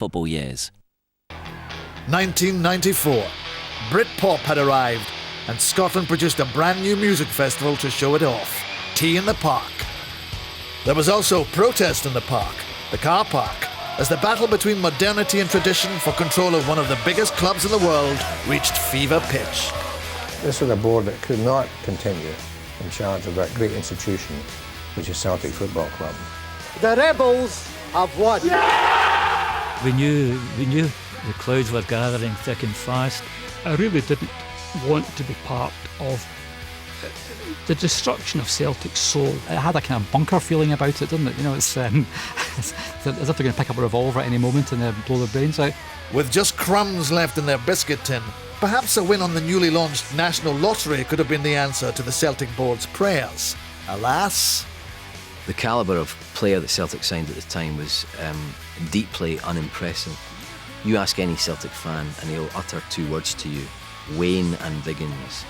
football years. 1994. Britpop had arrived, and Scotland produced a brand new music festival to show it off. Tea in the Park. There was also protest in the park, the car park, as the battle between modernity and tradition for control of one of the biggest clubs in the world reached fever pitch. This was a board that could not continue in charge of that great institution, which is Celtic Football Club. The rebels have won. Yeah! We knew the clouds were gathering thick and fast. I really didn't want to be part of the destruction of Celtic's soul. It had a kind of bunker feeling about it, didn't it? You know, it's as if they're going to pick up a revolver at any moment and blow their brains out. With just crumbs left in their biscuit tin, perhaps a win on the newly launched National Lottery could have been the answer to the Celtic board's prayers. Alas. The calibre of player that Celtic signed at the time was deeply unimpressive. You ask any Celtic fan and he'll utter two words to you: Wayne and Biggins.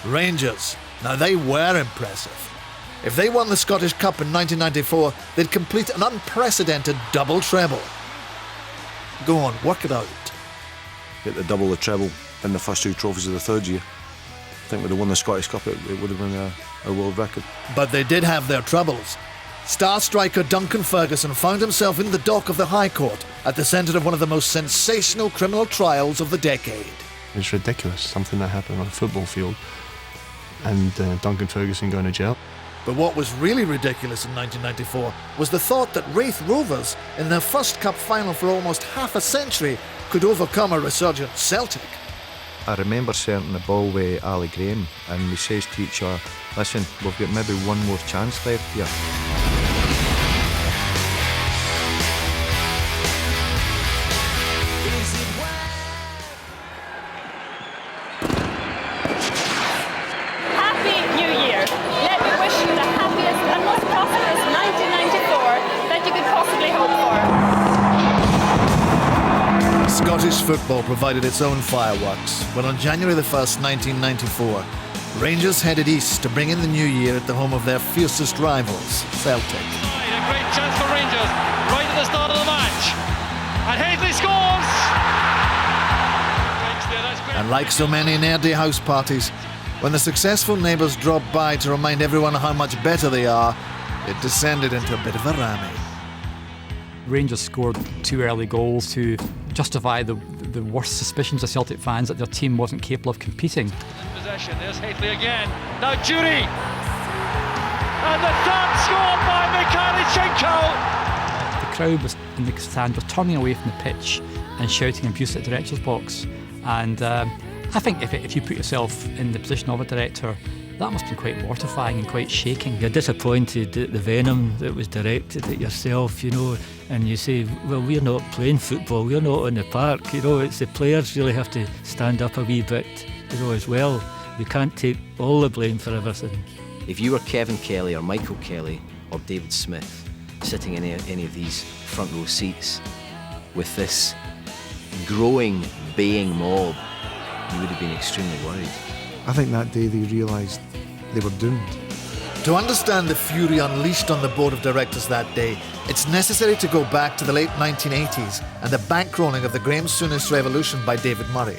Rangers. Now they were impressive. If they won the Scottish Cup in 1994, they'd complete an unprecedented double treble. Go on, work it out. Get the double the treble in the first two trophies of the third year. I think when they won the Scottish Cup, it would have been a world record. But they did have their troubles. Star striker Duncan Ferguson found himself in the dock of the High Court at the centre of one of the most sensational criminal trials of the decade. It's ridiculous, something that happened on a football field, and Duncan Ferguson going to jail. But what was really ridiculous in 1994 was the thought that Raith Rovers, in their first cup final for almost half a century, could overcome a resurgent Celtic. I remember setting the ball with Ali Graham, and we says to each other, listen, we've got maybe one more chance left here. Happy New Year! Let me wish you the happiest and most prosperous 1994 that you could possibly hope for. Scottish football provided its own fireworks when on January the 1st, 1994, Rangers headed east to bring in the new year at the home of their fiercest rivals, Celtic. A great chance for Rangers right at the start of the match. And Hadley scores! And like so many nerdy house parties, when the successful neighbours dropped by to remind everyone how much better they are, it descended into a bit of a rammy. Rangers scored two early goals to justify the worst suspicions of Celtic fans that their team wasn't capable of competing. In possession, there's Hadley again. Now Jury! And the third scored by Mikhailchenko! The crowd was in the stand was turning away from the pitch and shouting abuse at the director's box. And I think if you put yourself in the position of a director, that must be quite mortifying and quite shaking. You're disappointed at the venom that was directed at yourself, you know, and you say, well, we're not playing football, we're not on the park, you know, it's the players really have to stand up a wee bit, you know, as well. We can't take all the blame for everything. If you were Kevin Kelly or Michael Kelly or David Smith sitting in any of these front row seats with this growing, baying mob, you would have been extremely worried. I think that day they realised they were doomed. To understand the fury unleashed on the board of directors that day, it's necessary to go back to the late 1980s and the bankrolling of the Graham Souness revolution by David Murray.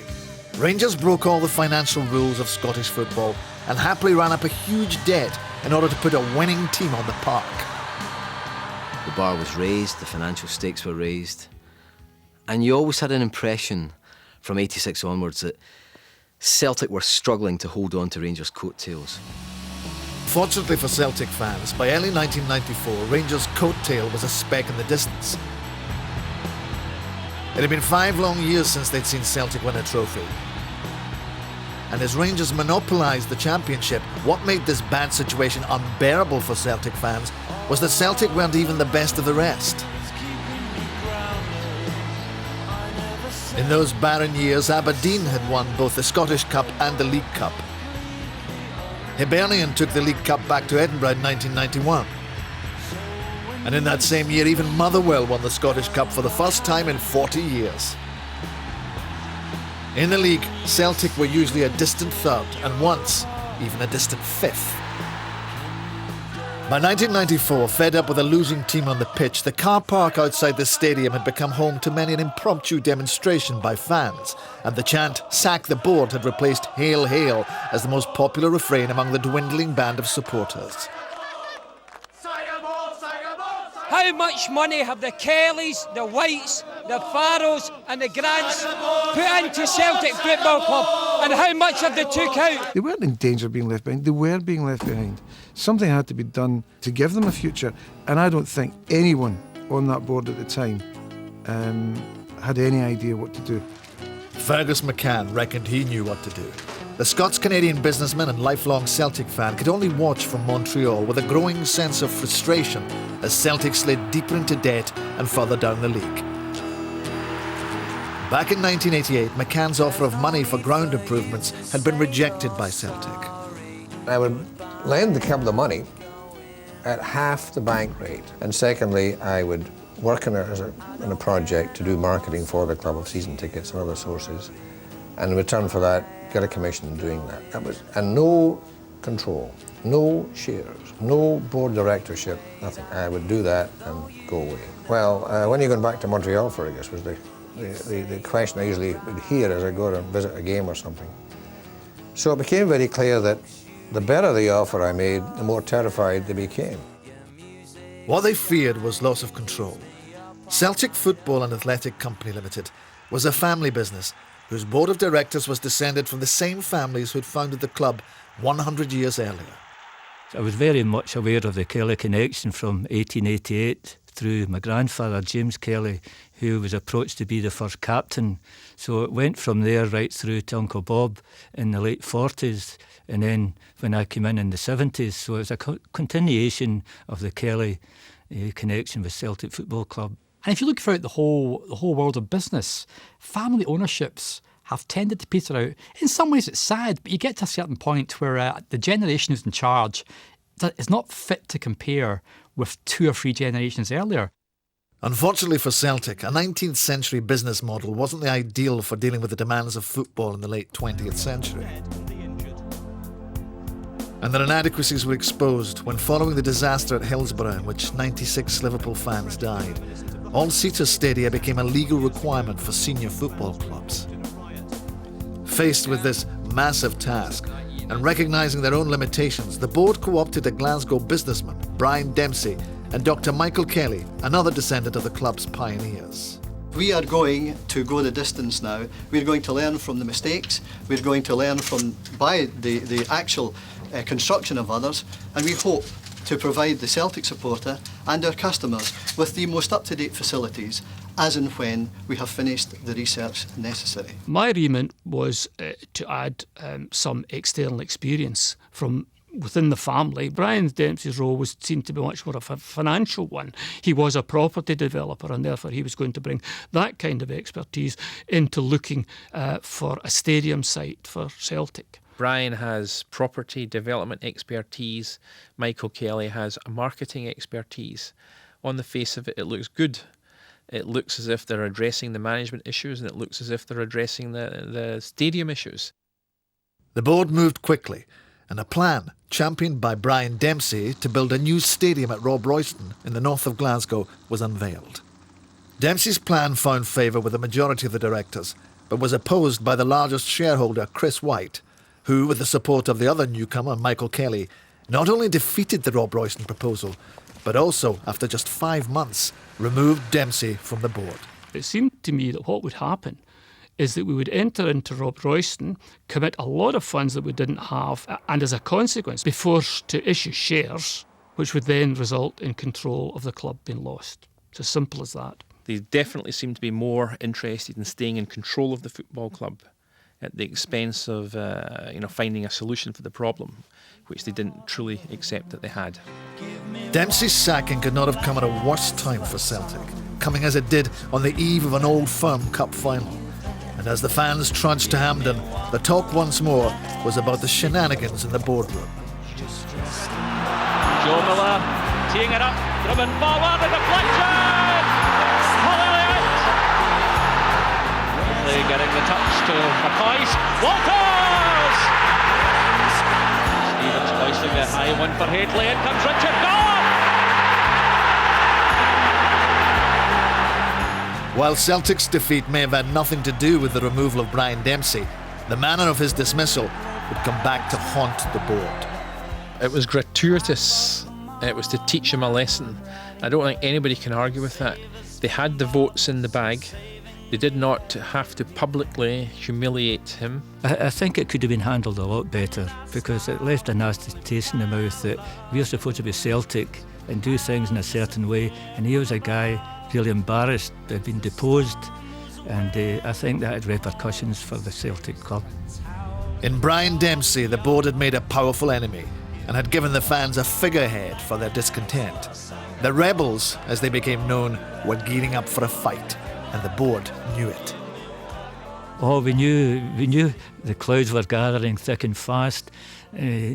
Rangers broke all the financial rules of Scottish football and happily ran up a huge debt in order to put a winning team on the park. The bar was raised, the financial stakes were raised, and you always had an impression from 86 onwards that Celtic were struggling to hold on to Rangers' coattails. Fortunately for Celtic fans, by early 1994, Rangers' coattail was a speck in the distance. It had been 5 long years since they'd seen Celtic win a trophy. And as Rangers monopolised the championship, what made this bad situation unbearable for Celtic fans was that Celtic weren't even the best of the rest. In those barren years, Aberdeen had won both the Scottish Cup and the League Cup. Hibernian took the League Cup back to Edinburgh in 1991. And in that same year, even Motherwell won the Scottish Cup for the first time in 40 years. In the league, Celtic were usually a distant third, and once, even a distant fifth. By 1994, fed up with a losing team on the pitch, the car park outside the stadium had become home to many an impromptu demonstration by fans, and the chant "Sack the board" had replaced "Hail, hail" as the most popular refrain among the dwindling band of supporters. How much money have the Kellys, the Whites, the Farrows and the Grants put into Celtic Football Club, and how much have they took out? They weren't in danger of being left behind, they were being left behind. Something had to be done to give them a future, and I don't think anyone on that board at the time had any idea what to do. Fergus McCann reckoned he knew what to do. The Scots-Canadian businessman and lifelong Celtic fan could only watch from Montreal with a growing sense of frustration as Celtic slid deeper into debt and further down the league. Back in 1988, McCann's offer of money for ground improvements had been rejected by Celtic. I would lend the club the money at half the bank rate. And secondly, I would work on a project to do marketing for the club of season tickets and other sources. And in return for that, get a commission in doing that. And no control, no shares, no board directorship, nothing. I would do that and go away. Well, when are you going back to Montreal for, I guess, was the question I usually would hear as I go to visit a game or something. So it became very clear that the better the offer I made, the more terrified they became. What they feared was loss of control. Celtic Football and Athletic Company Limited was a family business whose board of directors was descended from the same families who had founded the club 100 years earlier. I was very much aware of the Kelly connection from 1888 through my grandfather, James Kelly, who was approached to be the first captain. So it went from there right through to Uncle Bob in the late 40s, and then when I came in the 70s. So it was a continuation of the Kelly connection with Celtic Football Club. And if you look throughout the whole world of business, family ownerships have tended to peter out. In some ways it's sad, but you get to a certain point where the generation who's in charge is not fit to compare with 2 or 3 generations earlier. Unfortunately for Celtic, a 19th century business model wasn't the ideal for dealing with the demands of football in the late 20th century. And their inadequacies were exposed when, following the disaster at Hillsborough, in which 96 Liverpool fans died, all-seater stadia became a legal requirement for senior football clubs. Faced with this massive task, and recognising their own limitations, the board co-opted a Glasgow businessman, Brian Dempsey, and Dr. Michael Kelly, another descendant of the club's pioneers. We are going to go the distance now. We're going to learn from the mistakes. We're going to learn by the actual construction of others, and we hope to provide the Celtic supporter and our customers with the most up-to-date facilities as and when we have finished the research necessary. My remit was to add some external experience from within the family. Brian Dempsey's role seemed to be much more of a financial one. He was a property developer, and therefore he was going to bring that kind of expertise into looking for a stadium site for Celtic. Brian has property development expertise. Michael Kelly has a marketing expertise. On the face of it, it looks good. It looks as if they're addressing the management issues, and it looks as if they're addressing the stadium issues. The board moved quickly, and a plan, championed by Brian Dempsey, to build a new stadium at Rob Royston in the north of Glasgow was unveiled. Dempsey's plan found favour with the majority of the directors, but was opposed by the largest shareholder, Chris White, who, with the support of the other newcomer, Michael Kelly, not only defeated the Rob Royston proposal, but also, after just 5 months, removed Dempsey from the board. It seemed to me that what would happen is that we would enter into Rob Royston, commit a lot of funds that we didn't have, and as a consequence be forced to issue shares, which would then result in control of the club being lost. It's as simple as that. They definitely seem to be more interested in staying in control of the football club at the expense of finding a solution for the problem, which they didn't truly accept that they had. Dempsey's sacking could not have come at a worse time for Celtic, coming as it did on the eve of an Old Firm Cup final. And as the fans trudged to Hampden, the talk once more was about the shenanigans in the boardroom. Joe Miller teeing it up, driven forward, a deflection! Getting the touch to McCoy. Walters! Stevens hoisting it high High one for Hateley, in comes Richard, goal! While Celtic's defeat may have had nothing to do with the removal of Brian Dempsey, the manner of his dismissal would come back to haunt the board. It was gratuitous. It was to teach him a lesson. I don't think anybody can argue with that. They had the votes in the bag. They did not have to publicly humiliate him. I think it could have been handled a lot better, because it left a nasty taste in the mouth that we're supposed to be Celtic and do things in a certain way, and he was a guy really embarrassed, had been deposed, and I think that had repercussions for the Celtic club. In Brian Dempsey, the board had made a powerful enemy and had given the fans a figurehead for their discontent. The rebels, as they became known, were gearing up for a fight, and the board knew it. Oh, we knew the clouds were gathering thick and fast.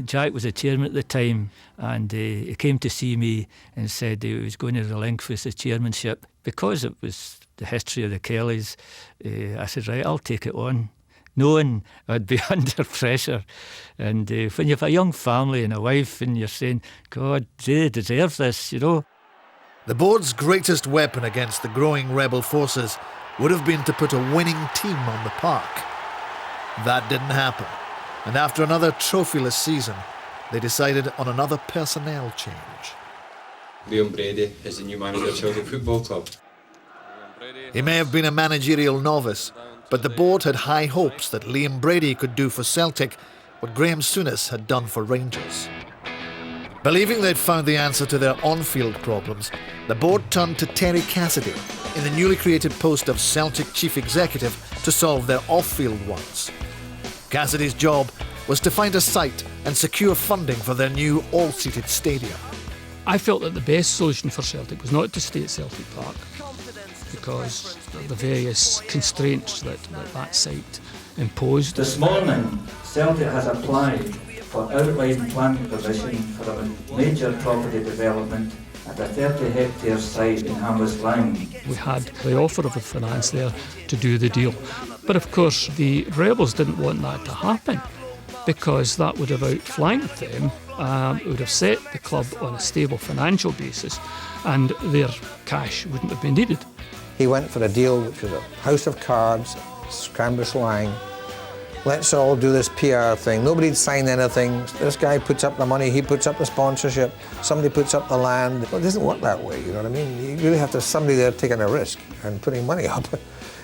Jack was the chairman at the time, and he came to see me and said he was going to relinquish the chairmanship. Because it was the history of the Kellys, I said, right, I'll take it on, knowing I'd be under pressure. And when you have a young family and a wife and you're saying, God, they deserve this, you know. The board's greatest weapon against the growing rebel forces would have been to put a winning team on the park. That didn't happen, and after another trophyless season, they decided on another personnel change. Liam Brady is the new manager of Celtic Football Club. He may have been a managerial novice, but the board had high hopes that Liam Brady could do for Celtic what Graham Souness had done for Rangers. Believing they'd found the answer to their on-field problems, the board turned to Terry Cassidy in the newly created post of Celtic Chief Executive to solve their off-field ones. Cassidy's job was to find a site and secure funding for their new all-seated stadium. I felt that the best solution for Celtic was not to stay at Celtic Park, because of the various constraints that site imposed. This morning, Celtic has applied for outline planning permission for a major property development at a 30-hectare site in Hammerslang. We had the offer of the finance there to do the deal. But of course, the rebels didn't want that to happen, because that would have outflanked them. It would have set the club on a stable financial basis, and their cash wouldn't have been needed. He went for a deal which was a house of cards, Scrambleslang. Let's all do this PR thing. Nobody'd sign anything. This guy puts up the money, he puts up the sponsorship, somebody puts up the land. Well, it doesn't work that way, you know what I mean? You really have to have somebody there taking a risk and putting money up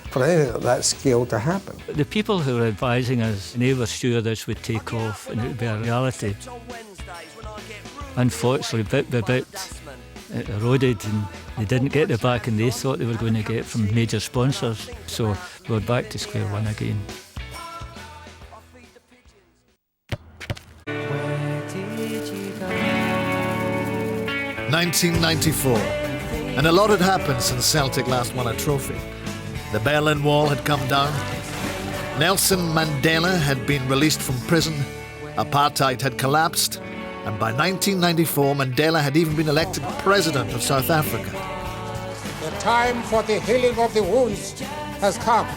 for anything of that scale to happen. The people who were advising us, they were sure this would take off and it would be a reality. Unfortunately, bit by bit, it eroded, and they didn't get the backing they thought they were going to get from major sponsors. So we're back to square one again. 1994, and a lot had happened since Celtic last won a trophy. The Berlin Wall had come down, Nelson Mandela had been released from prison, apartheid had collapsed, and by 1994 Mandela had even been elected president of South Africa. The time for the healing of the wounds has come.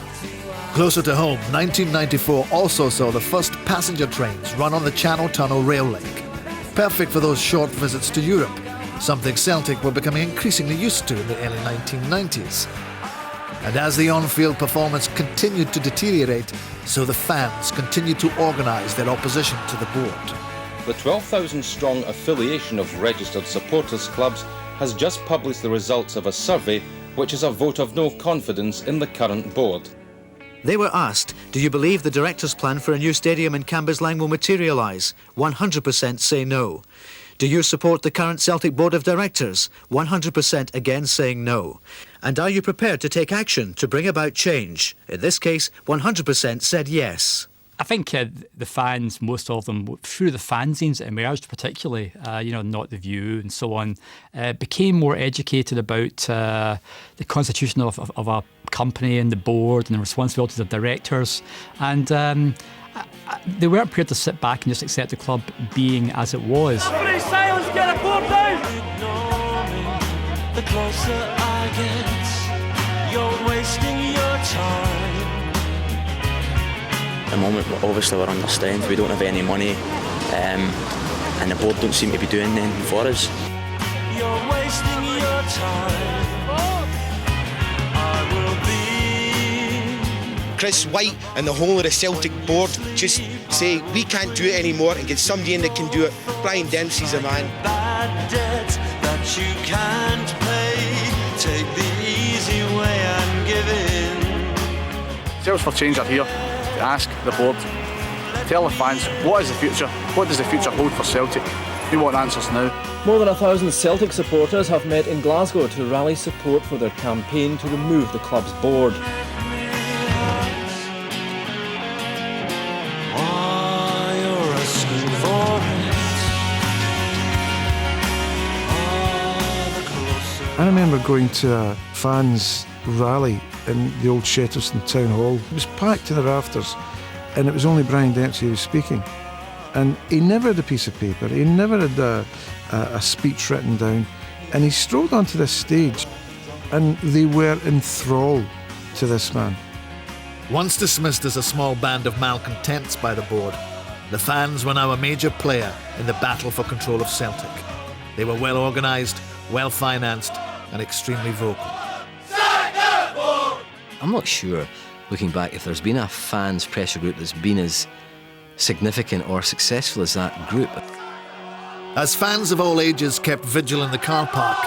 Closer to home, 1994 also saw the first passenger trains run on the Channel Tunnel rail link, perfect for those short visits to Europe, something Celtic were becoming increasingly used to in the early 1990s. And as the on-field performance continued to deteriorate, so the fans continued to organise their opposition to the board. The 12,000-strong affiliation of registered supporters clubs has just published the results of a survey which is a vote of no confidence in the current board. They were asked, do you believe the director's plan for a new stadium in Cambuslang will materialise? 100% say no. Do you support the current Celtic Board of Directors? 100% again saying no. And are you prepared to take action to bring about change? In this case, 100% said yes. I think the fans, most of them, through the fanzines that emerged particularly, Not the View and so on, became more educated about the constitution of a company and the board and the responsibilities of directors. And they weren't prepared to sit back and just accept the club being as it was. Silence, get a foot down! The closer I get, you're wasting your time. At the moment, obviously we're understaffed, we don't have any money. and the board don't seem to be doing anything for us. You're wasting your time. I will be. Chris White and the whole of the Celtic board just say we can't do it anymore and get somebody in that can do it. Brian Dempsey's the man. Bad debt that you can't pay. Take the easy way and give in. Sales for Change are here to ask the board, tell the fans, what is the future? What does the future hold for Celtic? We want answers now. More than 1,000 Celtic supporters have met in Glasgow to rally support for their campaign to remove the club's board. I remember going to a fans rally in the old Shettleston Town Hall. It was packed to the rafters, and it was only Brian Dempsey who was speaking. And he never had a piece of paper, he never had a speech written down, and he strolled onto this stage, and they were enthralled to this man. Once dismissed as a small band of malcontents by the board, the fans were now a major player in the battle for control of Celtic. They were well organised, well financed, and extremely vocal. I'm not sure, looking back, if there's been a fans pressure group that's been as significant or successful as that group. As fans of all ages kept vigil in the car park,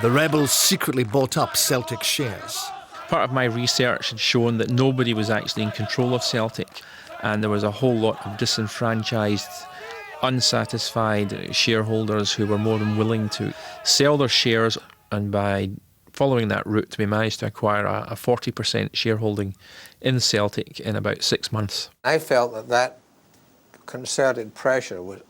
the rebels secretly bought up Celtic shares. Part of my research had shown that nobody was actually in control of Celtic, and there was a whole lot of disenfranchised, unsatisfied shareholders who were more than willing to sell their shares, and by following that route we managed to acquire a 40% shareholding in Celtic in about 6 months. I felt that that concerted pressure was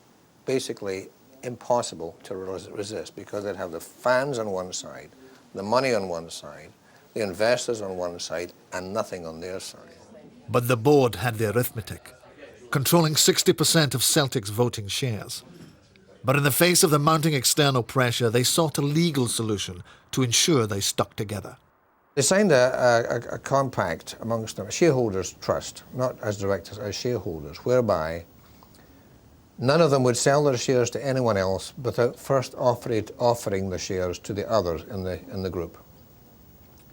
basically impossible to resist, because they'd have the fans on one side, the money on one side, the investors on one side, and nothing on their side. But the board had the arithmetic, controlling 60% of Celtic's voting shares. But in the face of the mounting external pressure, they sought a legal solution to ensure they stuck together. They signed a compact amongst them, a shareholders' trust, not as directors, as shareholders, whereby none of them would sell their shares to anyone else without first offering the shares to the others in the group.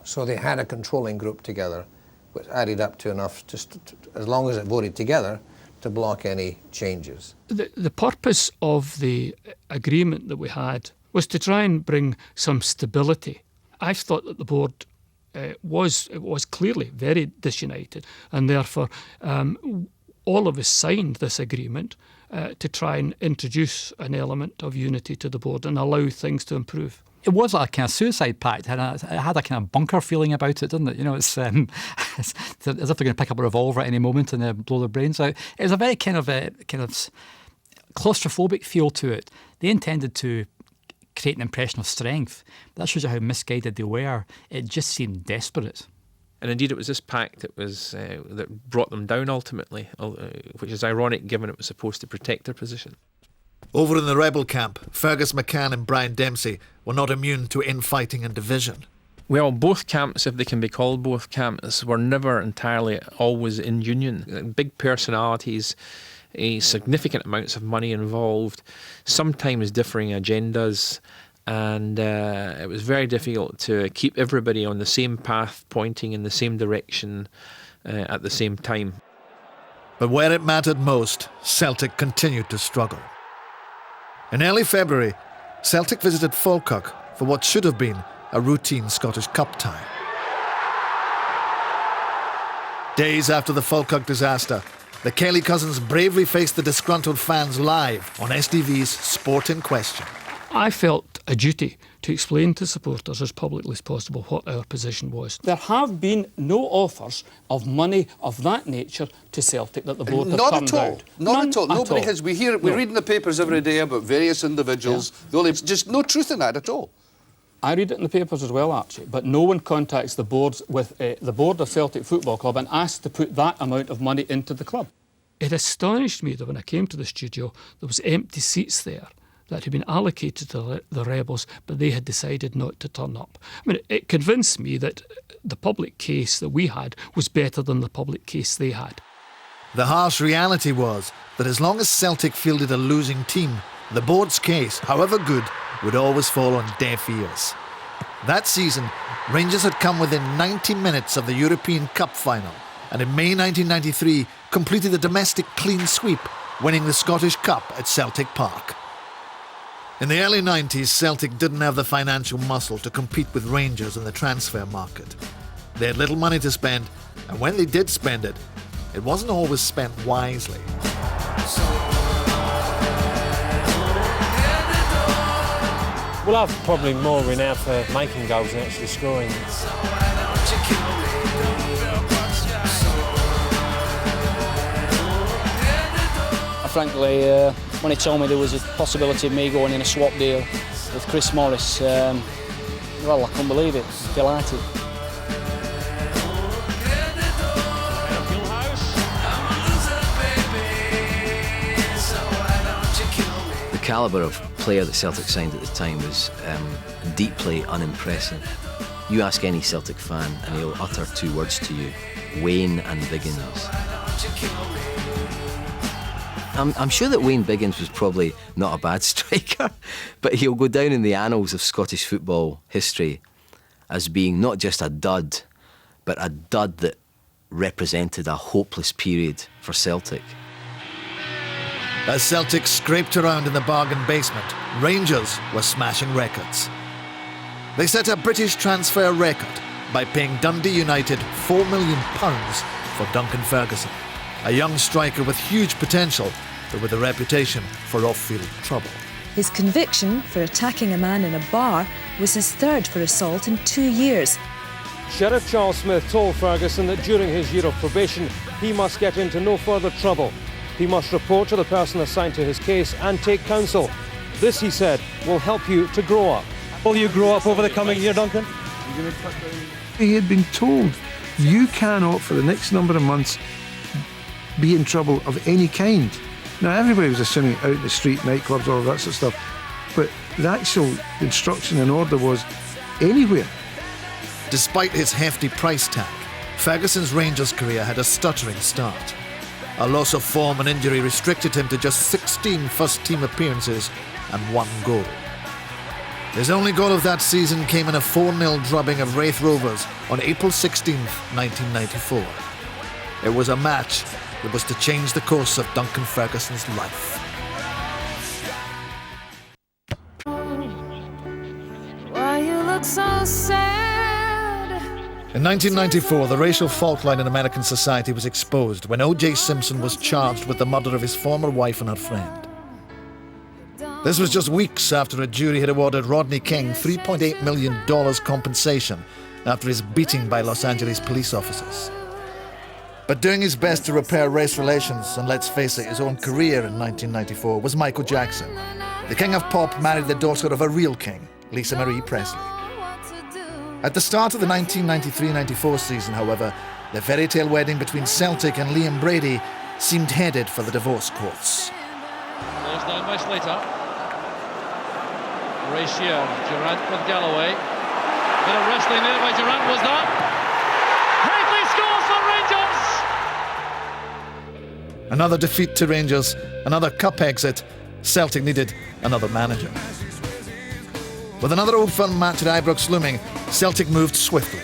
So they had a controlling group together, which added up to enough, as long as it voted together, to block any changes. The purpose of the agreement that we had was to try and bring some stability. I thought that the board was clearly very disunited, and therefore all of us signed this agreement to try and introduce an element of unity to the board and allow things to improve. It was like a kind of suicide pact. It had a kind of bunker feeling about it, didn't it? You know, it's as if they're going to pick up a revolver at any moment and blow their brains out. It was a very kind of claustrophobic feel to it. They intended to create an impression of strength. But that shows you how misguided they were. It just seemed desperate. And indeed, it was this pact that that brought them down ultimately, which is ironic given it was supposed to protect their position. Over in the rebel camp, Fergus McCann and Brian Dempsey were not immune to infighting and division. Well, both camps, if they can be called both camps, were never entirely always in union. Big personalities, significant amounts of money involved, sometimes differing agendas, and it was very difficult to keep everybody on the same path, pointing in the same direction at the same time. But where it mattered most, Celtic continued to struggle. In early February, Celtic visited Falkirk for what should have been a routine Scottish Cup tie. Days after the Falkirk disaster, the Kelly cousins bravely faced the disgruntled fans live on STV's Sport in Question. I felt a duty to explain to supporters as publicly as possible what our position was. There have been no offers of money of that nature to Celtic that the board have turned down. Not at all. Nobody has. We read in the papers every day about various individuals. Yeah. There's just no truth in that at all. I read it in the papers as well, Archie, but no one contacts the boards with the board of Celtic Football Club and asks to put that amount of money into the club. It astonished me that when I came to the studio, there was empty seats there that had been allocated to the rebels, but they had decided not to turn up. I mean, it convinced me that the public case that we had was better than the public case they had. The harsh reality was that as long as Celtic fielded a losing team, the board's case, however good, would always fall on deaf ears. That season, Rangers had come within 90 minutes of the European Cup final, and in May 1993 completed a domestic clean sweep, winning the Scottish Cup at Celtic Park. In the early 90s, Celtic didn't have the financial muscle to compete with Rangers in the transfer market. They had little money to spend, and when they did spend it, it wasn't always spent wisely. Well, I'm probably more renowned for making goals than actually scoring. Frankly, when he told me there was a possibility of me going in a swap deal with Chris Morris, well, I couldn't believe it. Delighted. The calibre of player that Celtic signed at the time was deeply unimpressive. You ask any Celtic fan and he'll utter two words to you: Wayne and Biggins. I'm sure that Wayne Biggins was probably not a bad striker, but he'll go down in the annals of Scottish football history as being not just a dud, but a dud that represented a hopeless period for Celtic. As Celtic scraped around in the bargain basement, Rangers were smashing records. They set a British transfer record by paying Dundee United £4 million for Duncan Ferguson, a young striker with huge potential, but with a reputation for off-field trouble. His conviction for attacking a man in a bar was his third for assault in 2 years. Sheriff Charles Smith told Ferguson that during his year of probation, he must get into no further trouble. He must report to the person assigned to his case and take counsel. This, he said, will help you to grow up. Will you grow up over the coming year, Duncan? He had been told, you cannot, for the next number of months, be in trouble of any kind. Now, everybody was assuming out in the street, nightclubs, all of that sort of stuff, but the actual instruction and order was anywhere. Despite his hefty price tag, Ferguson's Rangers career had a stuttering start. A loss of form and injury restricted him to just 16 first-team appearances and 1 goal. His only goal of that season came in a 4-0 drubbing of Raith Rovers on April 16, 1994. It was a match that was to change the course of Duncan Ferguson's life. Why you look so sad? In 1994, the racial fault line in American society was exposed when O.J. Simpson was charged with the murder of his former wife and her friend. This was just weeks after a jury had awarded Rodney King $3.8 million compensation after his beating by Los Angeles police officers. But doing his best to repair race relations, and let's face it, his own career in 1994, was Michael Jackson. The king of pop married the daughter of a real king, Lisa Marie Presley. At the start of the 1993-94 season, however, the fairy tale wedding between Celtic and Liam Brady seemed headed for the divorce courts. Closed down by Slater. Ray Shear, Durant with Galloway. Bit of wrestling there by Durant, was that? Haitley scores for Rangers! Another defeat to Rangers, another cup exit. Celtic needed another manager. With another Old Firm match at Ibrox looming, Celtic moved swiftly.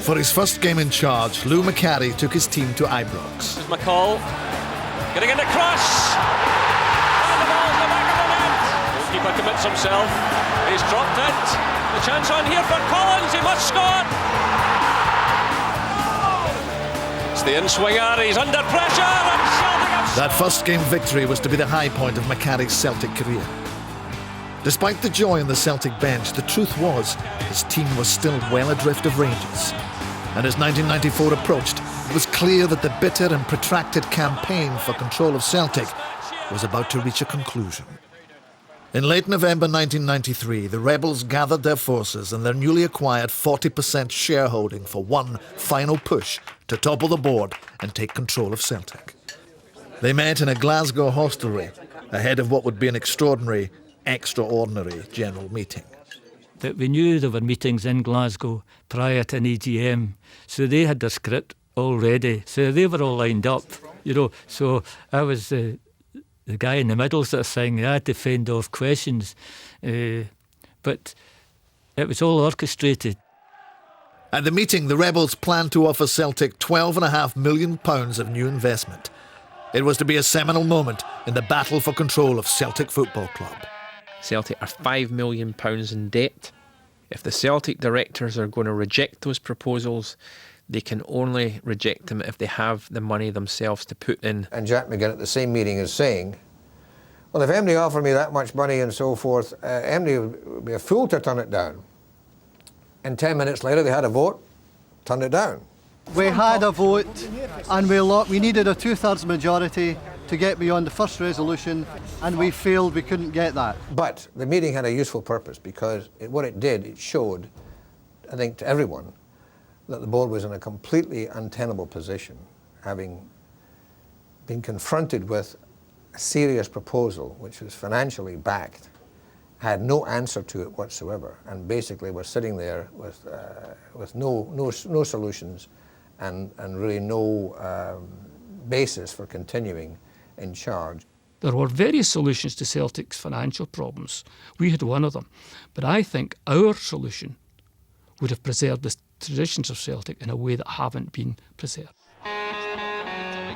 For his first game in charge, Lou Macari took his team to Ibrox. There's McCall, getting in the cross! And the ball's in the back of the net! Goalkeeper commits himself, he's dropped it. The chance on here for Collins, he must score! It's the in-swinger, he's under pressure, and Celtic have... That first game victory was to be the high point of Macari's Celtic career. Despite the joy on the Celtic bench, the truth was his team was still well adrift of Rangers. And as 1994 approached, it was clear that the bitter and protracted campaign for control of Celtic was about to reach a conclusion. In late November 1993, the rebels gathered their forces and their newly acquired 40% shareholding for one final push to topple the board and take control of Celtic. They met in a Glasgow hostelry ahead of what would be an extraordinary general meeting. that we knew there were meetings in Glasgow prior to an EGM, so they had their script already, so they were all lined up, you know. So I was the guy in the middle sort of thing. I had to fend off questions, but it was all orchestrated. At the meeting, the rebels planned to offer Celtic £12.5 million of new investment. It was to be a seminal moment in the battle for control of Celtic Football Club. Celtic are £5 million in debt. If the Celtic directors are going to reject those proposals, they can only reject them if they have the money themselves to put in. And Jack McGinn at the same meeting is saying, well, if MD offered me that much money and so forth, MD would be a fool to turn it down. And 10 minutes later, they had a vote, turned it down. We had a vote, and we needed a 2/3 majority to get beyond the first resolution, and we failed. We couldn't get that. But the meeting had a useful purpose, because what it did, it showed, I think, to everyone, that the board was in a completely untenable position, having been confronted with a serious proposal which was financially backed, had no answer to it whatsoever, and basically were sitting there with no solutions and really no basis for continuing in charge. There were various solutions to Celtic's financial problems. We had one of them. But I think our solution would have preserved the traditions of Celtic in a way that haven't been preserved.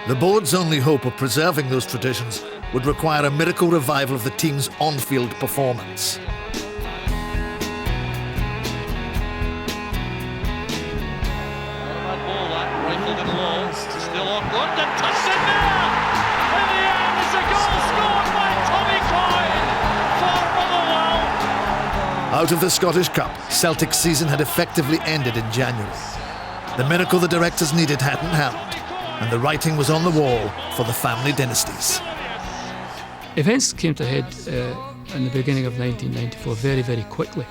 The board's only hope of preserving those traditions would require a miracle revival of the team's on-field performance. Rifled and low, still on London, touched in there! In the end, it's a goal scored by Tommy Coyne for Motherwell. Out of the Scottish Cup, Celtic's season had effectively ended in January. The miracle the directors needed hadn't happened, and the writing was on the wall for the family dynasties. Events came to a head in the beginning of 1994 very, very quickly.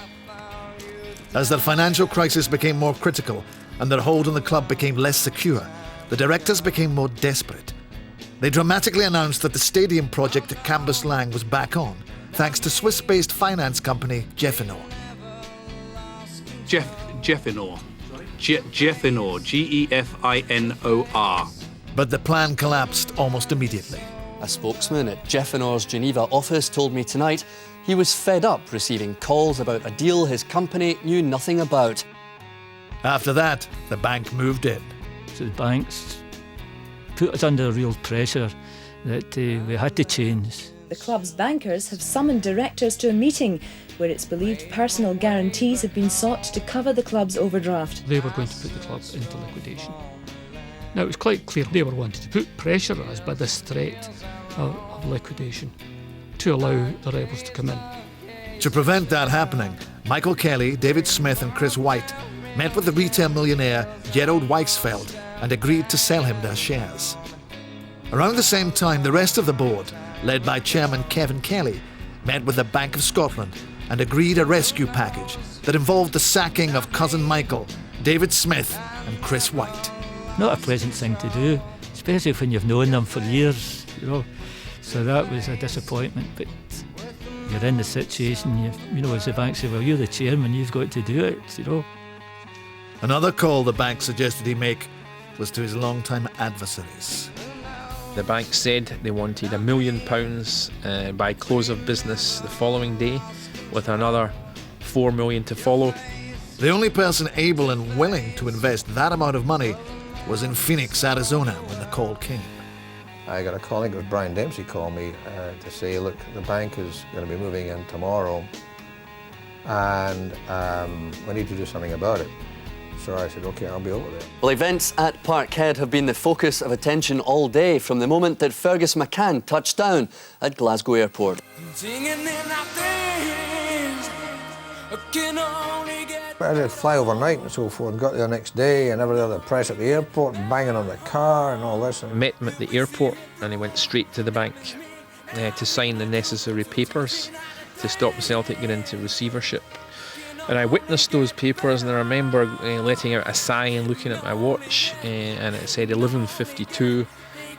As their financial crisis became more critical and their hold on the club became less secure, the directors became more desperate. They dramatically announced that the stadium project at Cambuslang was back on, thanks to Swiss-based finance company Geffinor. Geffinor, Geffinor. But the plan collapsed almost immediately. A spokesman at Geffinor's Geneva office told me tonight he was fed up receiving calls about a deal his company knew nothing about. After that, the bank moved in. So the banks put us under real pressure that we had to change. The club's bankers have summoned directors to a meeting where it's believed personal guarantees have been sought to cover the club's overdraft. They were going to put the club into liquidation. Now, it was quite clear they were wanting to put pressure on us by this threat of liquidation to allow the rebels to come in. To prevent that happening, Michael Kelly, David Smith and Chris White met with the retail millionaire Gerald Weichsfeld and agreed to sell him their shares. Around the same time, the rest of the board, led by Chairman Kevin Kelly, met with the Bank of Scotland and agreed a rescue package that involved the sacking of cousin Michael, David Smith and Chris White. Not a pleasant thing to do, especially when you've known them for years, you know. So that was a disappointment, but you're in the situation, you know, as the bank said, well, you're the chairman, you've got to do it, you know. Another call the bank suggested he make was to his long-time adversaries. The bank said they wanted £1 million by close of business the following day, with another £4 million to follow. The only person able and willing to invest that amount of money was in Phoenix, Arizona, when the call came. I got a colleague of Brian Dempsey called me to say, look, the bank is going to be moving in tomorrow and we need to do something about it. So I said, OK, I'll be over there. Well, events at Parkhead have been the focus of attention all day from the moment that Fergus McCann touched down at Glasgow Airport. I had to fly overnight and so forth, got there the next day and every other press at the airport, banging on the car and all this. Met him at the airport and he went straight to the bank to sign the necessary papers to stop Celtic getting into receivership. And I witnessed those papers and I remember letting out a sigh and looking at my watch and it said 11:52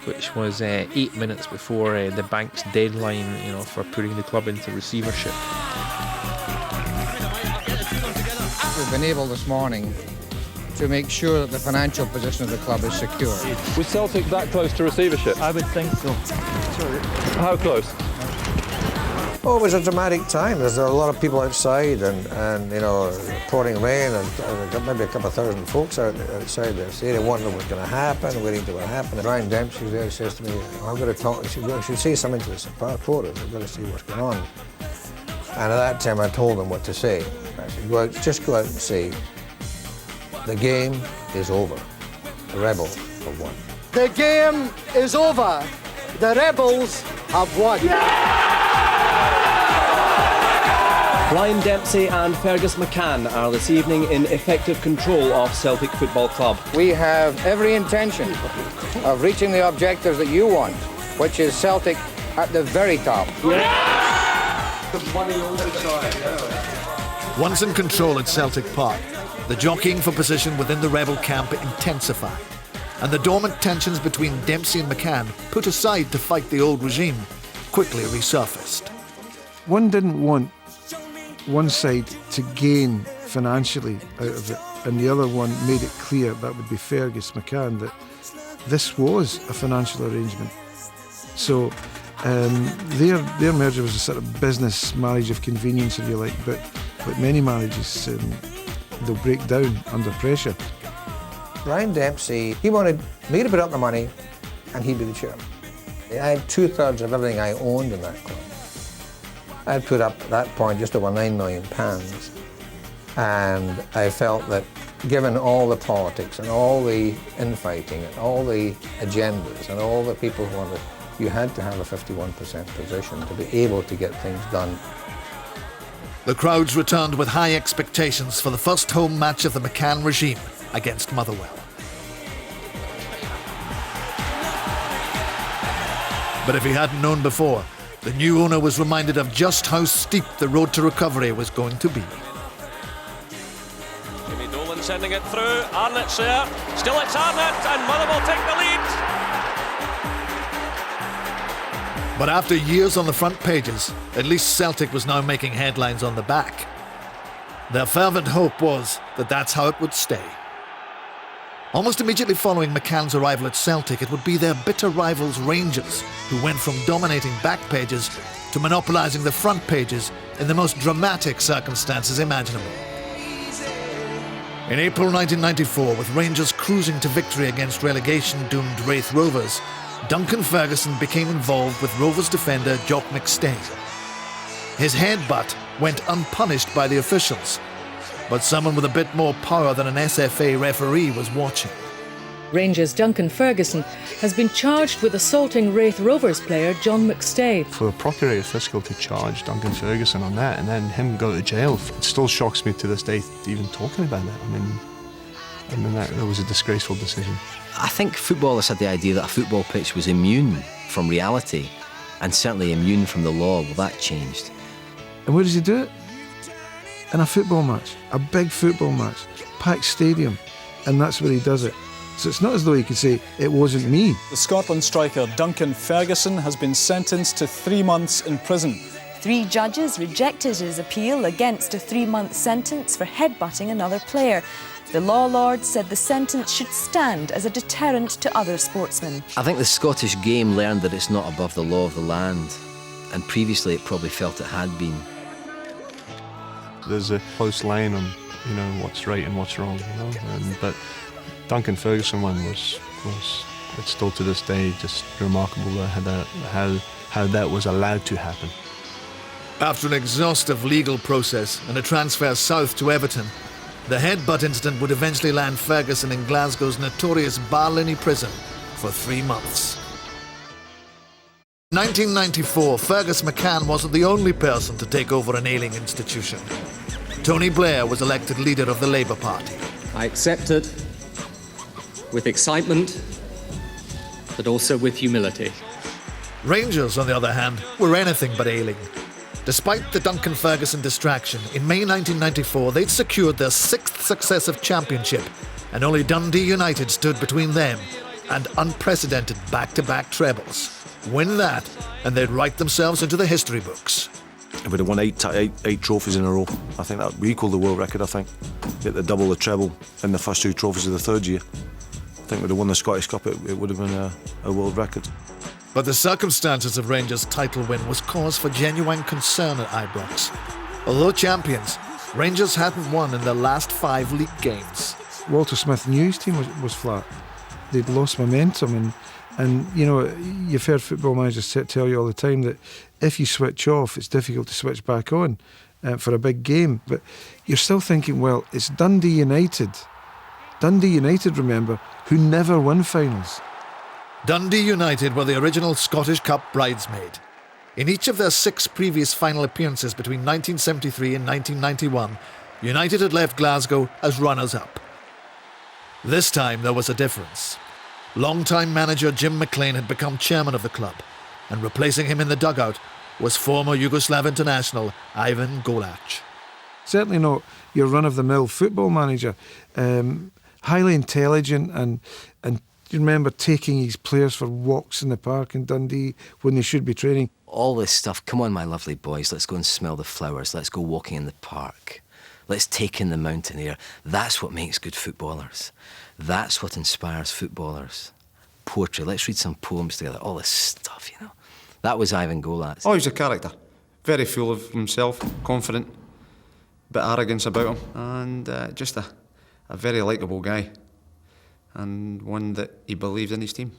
which was 8 minutes before the bank's deadline, for putting the club into receivership. We've been able this morning to make sure that the financial position of the club is secure. Was Celtic that close to receivership? I would think so. How close? Oh, it was a dramatic time. There's a lot of people outside and pouring rain and maybe a couple of thousand folks outside the stadium wondering what's going to happen, waiting to what happened. Brian Dempsey there says to me, I'm going to talk, I should say something to the reporters. I've got to see what's going on. And at that time I told them what to say. I said, just go out and say, the game is over. The Rebels have won. The game is over. The Rebels have won. Brian Dempsey and Fergus McCann are this evening in effective control of Celtic Football Club. We have every intention of reaching the objectives that you want, which is Celtic at the very top. Once in control at Celtic Park, the jockeying for position within the rebel camp intensified, and the dormant tensions between Dempsey and McCann, put aside to fight the old regime, quickly resurfaced. One didn't want one side to gain financially out of it, and the other one made it clear, that would be Fergus McCann, that this was a financial arrangement. So their merger was a sort of business marriage of convenience, if you like, but like many marriages, they'll break down under pressure. Brian Dempsey, he wanted me to put up the money and he'd be the chairman. I had 2/3 of everything I owned in that club. I'd put up at that point just over £9 million, and I felt that given all the politics and all the infighting and all the agendas and all the people who wanted, you had to have a 51% position to be able to get things done. The crowds returned with high expectations for the first home match of the McCann regime against Motherwell. But if he hadn't known before, the new owner was reminded of just how steep the road to recovery was going to be. Jimmy Dolan sending it through. Arnott's there. Still it's Arnott, and Motherwell take the lead. But after years on the front pages, at least Celtic was now making headlines on the back. Their fervent hope was that that's how it would stay. Almost immediately following McCann's arrival at Celtic, it would be their bitter rivals Rangers who went from dominating back pages to monopolising the front pages in the most dramatic circumstances imaginable. In April 1994, with Rangers cruising to victory against relegation-doomed Raith Rovers, Duncan Ferguson became involved with Rovers defender Jock McStay. His headbutt went unpunished by the officials, but someone with a bit more power than an SFA referee was watching. Rangers' Duncan Ferguson has been charged with assaulting Raith Rovers player John McStay. For a Procurator Fiscal to charge Duncan Ferguson on that and then him go to jail, it still shocks me to this day even talking about that. I mean that was a disgraceful decision. I think footballers had the idea that a football pitch was immune from reality and certainly immune from the law. Well, that changed. And where does he do it? In a football match, a big football match, packed stadium, and that's where he does it. So it's not as though he could say, it wasn't me. The Scotland striker Duncan Ferguson has been sentenced to 3 months in prison. 3 judges rejected his appeal against a 3-month sentence for headbutting another player. The law lord said the sentence should stand as a deterrent to other sportsmen. I think the Scottish game learned that it's not above the law of the land, and previously it probably felt it had been. There's a close line on, what's right and what's wrong, but Duncan Ferguson one was it's still to this day just remarkable how that was allowed to happen. After an exhaustive legal process and a transfer south to Everton, the headbutt incident would eventually land Ferguson in Glasgow's notorious Barlinnie prison for 3 months. In 1994, Fergus McCann wasn't the only person to take over an ailing institution. Tony Blair was elected leader of the Labour Party. I accept it with excitement, but also with humility. Rangers, on the other hand, were anything but ailing. Despite the Duncan Ferguson distraction, in May 1994 they'd secured their 6th successive championship, and only Dundee United stood between them and unprecedented back-to-back trebles. Win that, and they'd write themselves into the history books. If we'd have won eight trophies in a row, I think that would equal the world record, I think. Get the double the treble in the first 2 trophies of the third year. I think we'd have won the Scottish Cup, it would have been a world record. But the circumstances of Rangers' title win was cause for genuine concern at Ibrox. Although champions, Rangers hadn't won in their last 5 league games. Walter Smith knew his team was flat. They'd lost momentum, and you know, you've heard football managers tell you all the time that if you switch off, it's difficult to switch back on for a big game. But you're still thinking, well, it's Dundee United. Dundee United, remember, who never won finals. Dundee United were the original Scottish Cup bridesmaid. In each of their 6 previous final appearances between 1973 and 1991, United had left Glasgow as runners-up. This time there was a difference. Long-time manager Jim McLean had become chairman of the club, and replacing him in the dugout was former Yugoslav international Ivan Golac. Certainly not your run-of-the-mill football manager. Highly intelligent, and you remember taking his players for walks in the park in Dundee when they should be training. All this stuff, come on my lovely boys, let's go and smell the flowers, let's go walking in the park, let's take in the mountain air. That's what makes good footballers. That's what inspires footballers. Poetry, let's read some poems together, all this stuff, you know. That was Ivan Golac. Oh, he's a character. Very full of himself, confident, bit arrogance about him, and just a very likeable guy, and one that he believed in his team.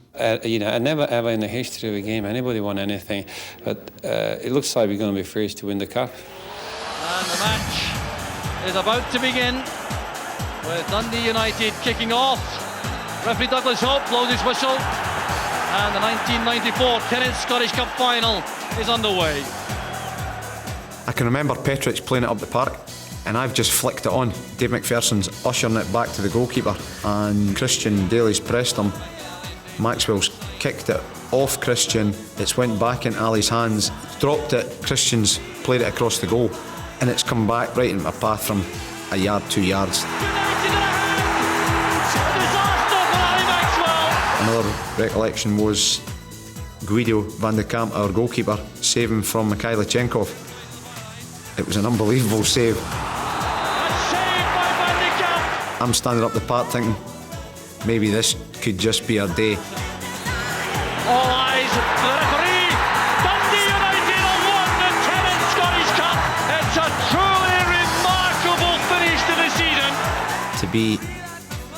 You know, never ever in the history of a game anybody won anything, but it looks like we're going to be first to win the cup. And the match is about to begin with Dundee United kicking off. Referee Douglas Hope blows his whistle, and the 1994 Kenneth Scottish Cup final is underway. I can remember Petric playing it up the park, and I've just flicked it on. Dave McPherson's ushering it back to the goalkeeper, and Christian Daly's pressed him. Maxwell's kicked it off Christian, it's went back in Ali's hands, dropped it, Christian's played it across the goal, and it's come back right into a path from a yard, 2 yards. Another recollection was Guido van de Kamp, our goalkeeper, saving from Mikhailochenkov. It was an unbelievable save. I'm standing up the park thinking, maybe this could just be our day. All eyes for the referee. Dundee United have won the 10th Scottish Cup. It's a truly remarkable finish to the season. To be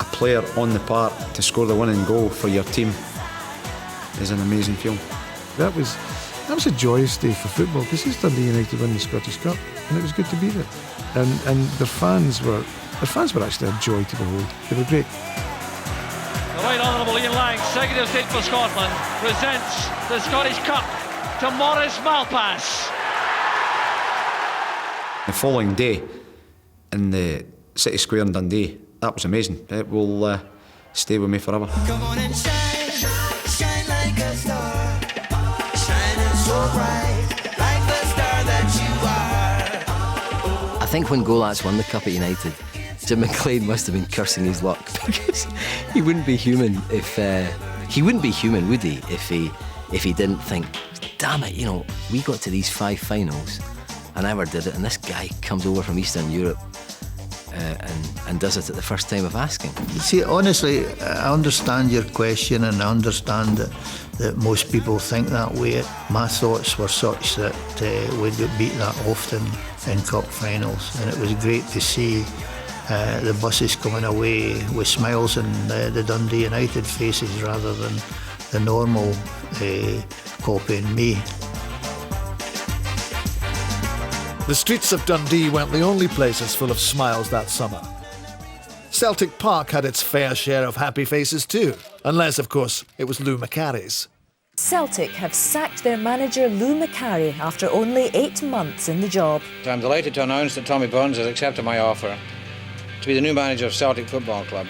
a player on the park to score the winning goal for your team is an amazing feeling. That was a joyous day for football, because it's Dundee United win the Scottish Cup, and it was good to be there. And their fans were actually a joy to behold. They were great. The Right Honourable Ian Lang, Secretary of State for Scotland, presents the Scottish Cup to Maurice Malpass. The following day in the City Square in Dundee, that was amazing. It will stay with me forever. Come on and shine, shine like a star, shining so bright, like the star that you are. I think when Golac won the Cup at United, Jim McLean must have been cursing his luck, because he wouldn't be human if would he, if he didn't think, damn it, you know, we got to these 5 finals and I never did it, and this guy comes over from Eastern Europe and does it at the first time of asking. See, honestly, I understand your question, and I understand that most people think that way. My thoughts were such that we'd get beat that often in cup finals, and it was great to see the buses coming away with smiles on the Dundee United faces rather than the normal copying me. The streets of Dundee weren't the only places full of smiles that summer. Celtic Park had its fair share of happy faces too, unless, of course, it was Lou Macari's. Celtic have sacked their manager Lou Macari after only 8 months in the job. I'm delighted to announce that Tommy Burns has accepted my offer to be the new manager of Celtic Football Club.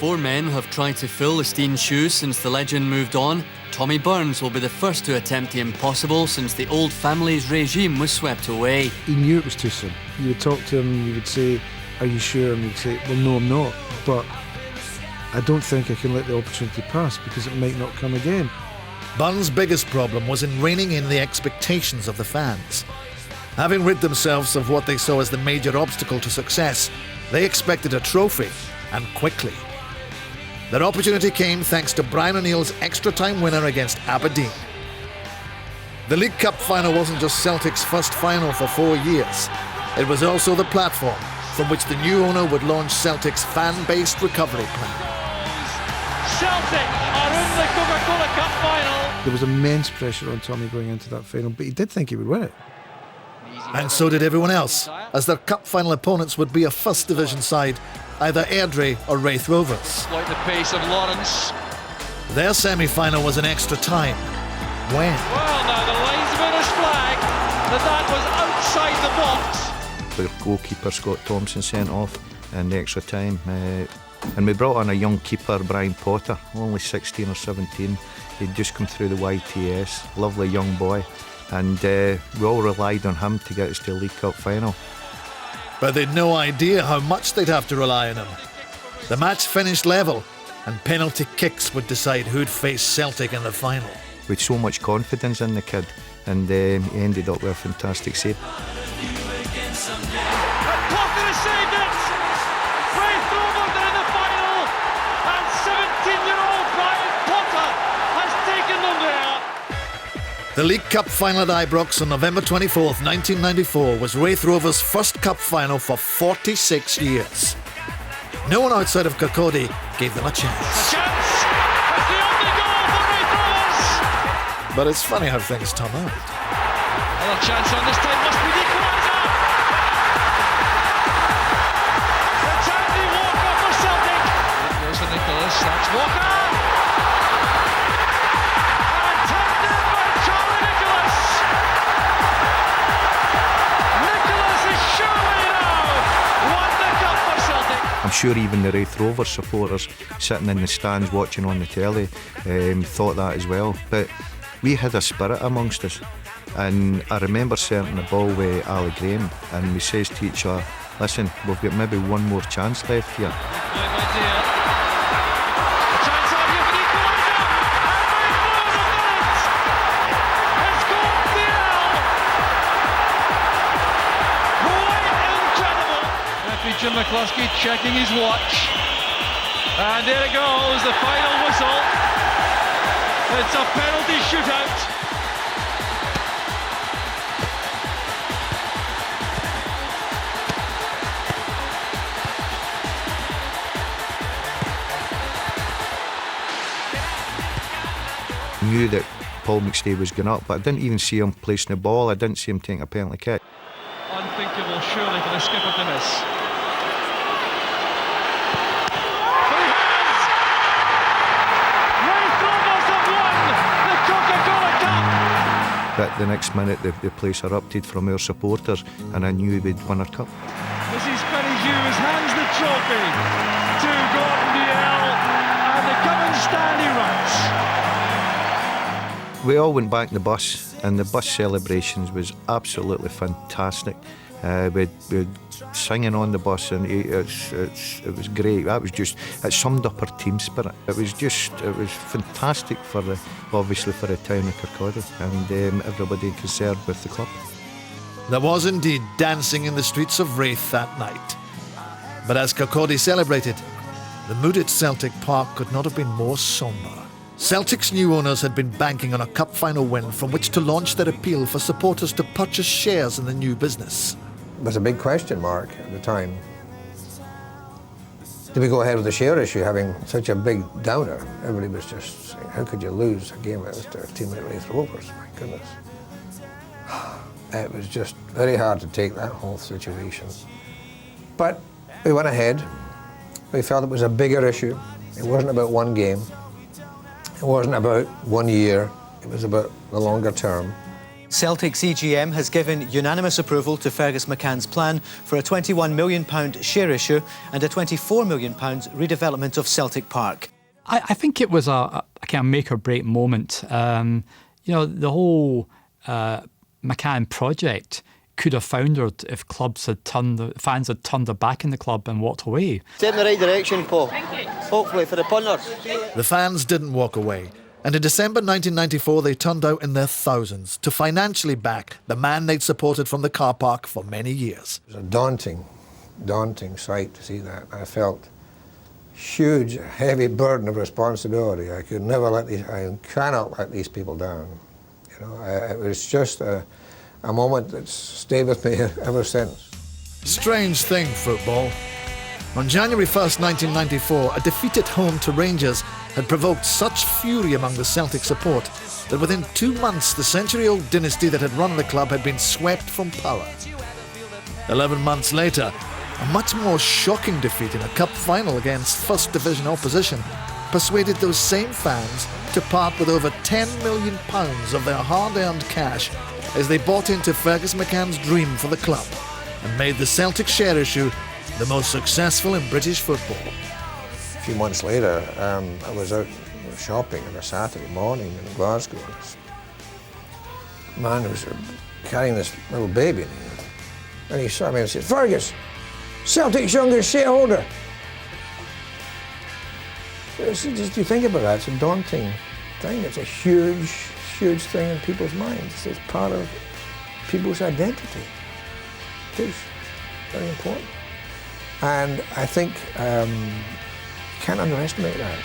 4 men have tried to fill Esteen's shoes since the legend moved on. Tommy Burns will be the first to attempt the impossible since the old family's regime was swept away. He knew it was too soon. You would talk to him, you would say, are you sure? And he'd say, well, no, I'm not. But I don't think I can let the opportunity pass because it might not come again. Burns' biggest problem was in reining in the expectations of the fans. Having rid themselves of what they saw as the major obstacle to success, they expected a trophy, and quickly. Their opportunity came thanks to Brian O'Neill's extra-time winner against Aberdeen. The League Cup final wasn't just Celtic's first final for 4 years. It was also the platform from which the new owner would launch Celtic's fan-based recovery plan. Celtic are in the Coca-Cola Cup final. There was immense pressure on Tommy going into that final, but he did think he would win it. And so did everyone else, as their cup final opponents would be a First Division side, either Airdrie or Raith Rovers. Like the pace of Lawrence. Their semi-final was in extra time. When? Well, now the linesman has flagged that was outside the box. The goalkeeper Scott Thompson sent off in the extra time, and we brought on a young keeper, Brian Potter, only 16 or 17. He'd just come through the YTS, lovely young boy, and we all relied on him to get us to the League Cup final. But they'd no idea how much they'd have to rely on him. The match finished level, and penalty kicks would decide who'd face Celtic in the final. With so much confidence in the kid, and he ended up with a fantastic save. Potter has saved it! Raith Rovers are in the final, and 17-year-old Brian Potter has taken them there. The League Cup final at Ibrox on November 24th, 1994 was Raith Rovers' first cup final for 46 years. No one outside of Kirkcaldy gave them a chance. But it's funny how things turn out. Another chance on this time must be the equaliser. It's Andy Walker for Celtic. It goes for Nicholas. That's Walker. And tapped in by Charlie Nicholas. Nicholas is surely now won the cup for Celtic. I'm sure even the Raith Rovers supporters sitting in the stands watching on the telly thought that as well. But we had a spirit amongst us, and I remember setting the ball with Ali Graham, and we says to each other, listen, we've got maybe one more chance left here. Jim McCluskey checking his watch, and there it goes, the final whistle. It's a penalty shootout. I knew that Paul McStay was going up, but I didn't even see him placing the ball. I didn't see him taking a penalty kick. Unthinkable, surely, for the skipper to miss. But the next minute the place erupted from our supporters, and I knew we'd won our cup. Mrs. Penny Hughes hands the trophy to Gordon Dalziel, and the Cummins Stanley runs. We all went back in the bus, and the bus celebrations was absolutely fantastic. We'd singing on the bus, and it was great. It summed up our team spirit. It was fantastic obviously for the town of Kirkcaldy and everybody concerned with the club. There was indeed dancing in the streets of Raith that night. But as Kirkcaldy celebrated, the mood at Celtic Park could not have been more sombre. Celtic's new owners had been banking on a cup final win from which to launch their appeal for supporters to purchase shares in the new business. It was a big question mark at the time. Did we go ahead with the share issue having such a big downer? Everybody was just saying, how could you lose a game against a team like Raith Rovers? My goodness. It was just very hard to take that whole situation. But we went ahead. We felt it was a bigger issue. It wasn't about one game. It wasn't about 1 year. It was about the longer term. Celtic's EGM has given unanimous approval to Fergus McCann's plan for a £21 million share issue and a £24 million redevelopment of Celtic Park. I think it was a kind of make or break moment. The whole McCann project, could have foundered if fans had turned their back on the club and walked away. Step in the right direction, Paul. Hopefully for the punters. The fans didn't walk away, and in December 1994 they turned out in their thousands to financially back the man they'd supported from the car park for many years. It was a daunting sight to see that. I felt huge, heavy burden of responsibility. I cannot let these people down. You know, it was just a moment that's stayed with me ever since. Strange thing, football. On January 1st, 1994, a defeat at home to Rangers had provoked such fury among the Celtic support that within 2 months the century-old dynasty that had run the club had been swept from power. 11 months later, a much more shocking defeat in a cup final against First Division opposition persuaded those same fans to part with over £10 million of their hard-earned cash as they bought into Fergus McCann's dream for the club and made the Celtic share issue the most successful in British football. A few months later, I was out shopping on a Saturday morning in Glasgow. This man was carrying this little baby, and he saw me and said, "Fergus, Celtic's youngest shareholder." Just you think about that, it's a daunting thing. It's a huge thing in people's minds. It's part of people's identity. It is very important. And I think you can't underestimate that.